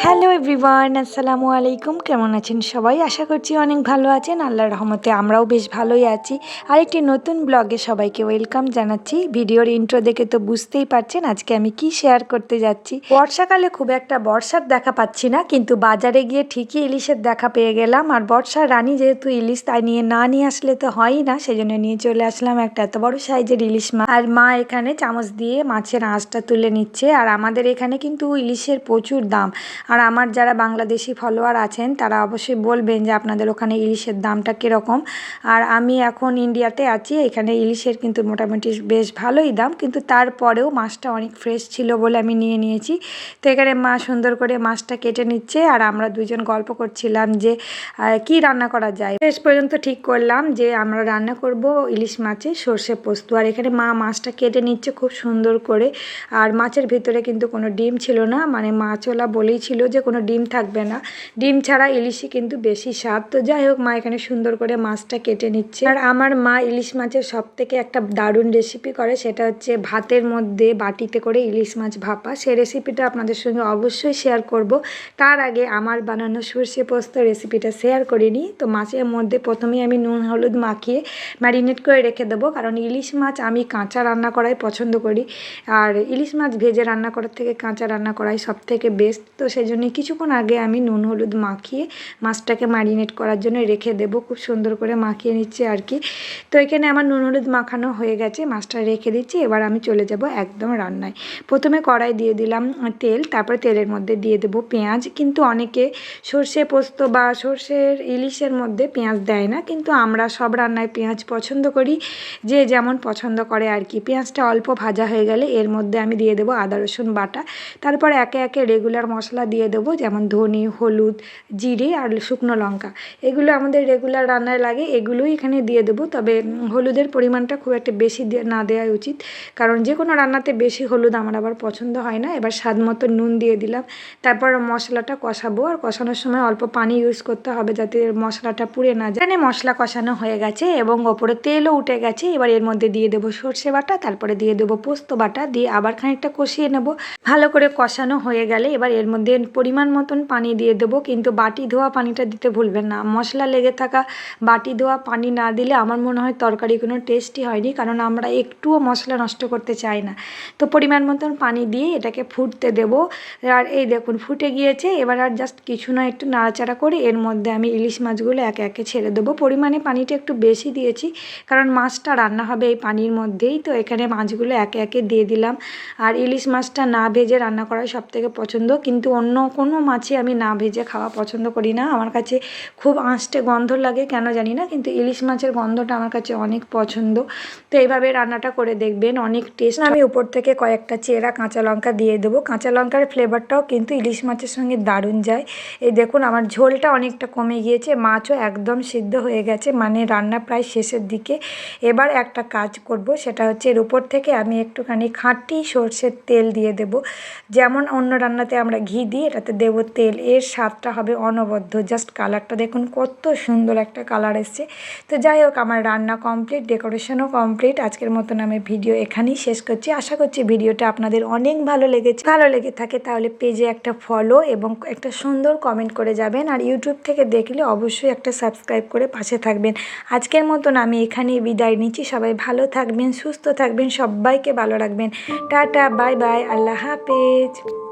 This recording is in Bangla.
হ্যালো এভরিওয়ান, আসসালামু আলাইকুম। কেমন আছেন সবাই? আশা করছি অনেক ভালো আছেন। আল্লাহর রহমতে আমরাও বেশ ভালোই আছি। আরেকটি নতুন ব্লগে সবাইকে ওয়েলকাম জানাচ্ছি। ভিডিওর ইন্ট্রো দেখে তো বুঝতেই পারছেন আজকে আমি কি শেয়ার করতে যাচ্ছি। বর্ষাকালে খুব একটা বর্ষার দেখা পাচ্ছি না, কিন্তু বাজারে গিয়ে ঠিকই ইলিশের দেখা পেয়ে গেলাম। আর বর্ষার রানী যেহেতু ইলিশ, তাই নিয়ে আসলে তো হয়ই না, সেজন্য নিয়ে চলে আসলাম একটা এত বড় সাইজের ইলিশ মাছ। আর মা এখানে চামচ দিয়ে মাছের আঁশটা তুলে নিচ্ছে। আর আমাদের এখানে কিন্তু ইলিশের প্রচুর দাম। আর আমার যারা বাংলাদেশি ফলোয়ার আছেন তারা অবশ্যই বলবেন যে আপনাদের ওখানে ইলিশের দামটা কীরকম। আর আমি এখন ইন্ডিয়াতে আছি, এখানে ইলিশের কিন্তু মোটামুটি বেশ ভালোই দাম, কিন্তু তারপরেও মাছটা অনেক ফ্রেশ ছিল বলে আমি নিয়েছি। তো এখানে মা সুন্দর করে মাছটা কেটে নিচ্ছে, আর আমরা দুজন গল্প করছিলাম যে কি রান্না করা যায়। শেষ পর্যন্ত ঠিক করলাম যে আমরা রান্না করব ইলিশ মাছের সর্ষে পোস্ত। আর এখানে মা মাছটা কেটে নিচ্ছে খুব সুন্দর করে। আর মাছের ভিতরে কিন্তু কোনো ডিম ছিল না, মানে মাছওয়ালা বলেই ছিল যে কোনো ডিম থাকবে না, ডিম ছাড়া ইলিশই কিন্তু বেশি স্বাদ। তো যাই হোক, মা এখানে সুন্দর করে মাছটা কেটে নিচ্ছে। আর আমার মা ইলিশ মাছের সব থেকে একটা দারুণ রেসিপি করে, সেটা হচ্ছে ভাতের মধ্যে বাটিতে করে ইলিশ মাছ ভাপা। সেই রেসিপিটা আপনাদের সঙ্গে অবশ্যই শেয়ার করব। তার আগে আমার বানানো সর্ষে পোস্ত রেসিপিটা শেয়ার করিনি। তো মাছের মধ্যে প্রথমেই আমি নুন হলুদ মাখিয়ে ম্যারিনেট করে রেখে দেবো, কারণ ইলিশ মাছ আমি কাঁচা রান্না করাই পছন্দ করি। আর ইলিশ মাছ ভেজে রান্না করার থেকে কাঁচা রান্না করাই সব থেকে বেস্ট। তো সেই জন্য কিছুক্ষণ আগে আমি নুন হলুদ মাখিয়ে মাছটাকে ম্যারিনেট করার জন্য রেখে দেবো। খুব সুন্দর করে মাখিয়ে নিচ্ছে আর কি। তো এখানে আমার নুন হলুদ মাখানো হয়ে গেছে, মাছটা রেখে দিচ্ছি। এবার আমি চলে যাব একদম রান্নায়। প্রথমে কড়াই দিয়ে দিলাম তেল, তারপরে তেলের মধ্যে দিয়ে দেবো পেঁয়াজ। কিন্তু অনেকে সর্ষে পোস্ত বা সর্ষের ইলিশের মধ্যে পেঁয়াজ দেয় না, কিন্তু আমরা সব রান্নায় পেঁয়াজ পছন্দ করি, যে যেমন পছন্দ করে আর কি। পেঁয়াজটা অল্প ভাজা হয়ে গেলে এর মধ্যে আমি দিয়ে দেবো আদা রসুন বাটা। তারপর একে একে রেগুলার মশলা দিয়ে দেবো, যেমন ধনে, হলুদ, জিরে আর শুকনো লঙ্কা। এগুলো আমাদের রেগুলার রান্নায় লাগে, এগুলোই এখানে দিয়ে দেবো। তবে হলুদের পরিমাণটা খুব একটা বেশি না দেওয়া উচিত, কারণ যে কোনো রান্নাতে বেশি হলুদ আমার আবার পছন্দ হয় না। এবার স্বাদ মতো নুন দিয়ে দিলাম। তারপর মশলাটা কষাবো, আর কষানোর সময় অল্প পানি ইউজ করতে হবে যাতে মশলাটা পুড়ে না যায়। এখানে মশলা কষানো হয়ে গেছে এবং ওপরে তেলও উঠে গেছে। এবার এর মধ্যে দিয়ে দেবো সর্ষে বাটা, তারপরে দিয়ে দেবো পোস্ত বাটা, দিয়ে আবার খানিকটা কষিয়ে নেব। ভালো করে কষানো হয়ে গেলে এবার এর মধ্যে পরিমাণ মতন পানি দিয়ে দেবো, কিন্তু বাটি ধোয়া পানিটা দিতে ভুলবেন না। মশলা লেগে থাকা বাটি ধোয়া পানি না দিলে আমার মনে হয় তরকারি কোনো টেস্টই হয়নি, কারণ আমরা একটুও মশলা নষ্ট করতে চাই না। তো পরিমাণ মতন পানি দিয়ে এটাকে ফুটতে দেব। আর এই দেখুন ফুটে গিয়েছে। এবার আর জাস্ট কিছু না, একটু নাড়াচাড়া করে এর মধ্যে আমি ইলিশ মাছগুলো একে একে ছেড়ে দেবো। পরিমাণে পানিটা একটু বেশি দিয়েছি, কারণ মাছটা রান্না হবে এই পানির মধ্যেই। তো এখানে মাছগুলো একে একে দিয়ে দিলাম। আর ইলিশ মাছটা না ভেজে রান্না করাই সবথেকে পছন্দ, কিন্তু অন্য কোনো মাছই আমি না ভেজে খাওয়া পছন্দ করি না। আমার কাছে খুব আঁশটে গন্ধ লাগে, কেন জানি না, কিন্তু ইলিশ মাছের গন্ধটা আমার কাছে অনেক পছন্দ। তো এইভাবে রান্নাটা করে দেখবেন, অনেক টেস্ট। আমি উপর থেকে কয়েকটা চেরা কাঁচা লঙ্কা দিয়ে দেবো। কাঁচা লঙ্কার ফ্লেভারটাও কিন্তু ইলিশ মাছের সঙ্গে দারুণ যায়। এই দেখুন আমার ঝোলটা অনেকটা কমে গিয়েছে, মাছও একদম সিদ্ধ হয়ে গেছে, মানে রান্না প্রায় শেষের দিকে। এবার একটা কাজ করব, সেটা হচ্ছে এর উপর থেকে আমি একটুখানি খাঁটি সর্ষের তেল দিয়ে দেব। যেমন অন্য রান্নাতে আমরা ঘি দিই, এটাতে দেবো তেল। এর স্বাদটা হবে অনবদ্য। জাস্ট কালারটা দেখুন কত সুন্দর একটা কালার এসছে। তো যাই হোক, আমার রান্না কমপ্লিট, ডেকোরেশনও কমপ্লিট। আজকের মতন আমি ভিডিও এখানেই শেষ করছি। আশা করছি ভিডিওটা আপনাদের অনেক ভালো লেগেছে। ভালো লেগে থাকে তাহলে পেজে একটা ফলো এবং একটা সুন্দর কমেন্ট করে যাবেন। আর ইউটিউব থেকে দেখলে অবশ্যই একটা সাবস্ক্রাইব করে পাশে থাকবেন। আজকের মতন আমি এখানেই বিদায় নিচ্ছি। সবাই ভালো থাকবেন, সুস্থ থাকবেন, সবাইকে ভালো রাখবেন। টাটা, বাই বাই, আল্লাহ হাফেজ।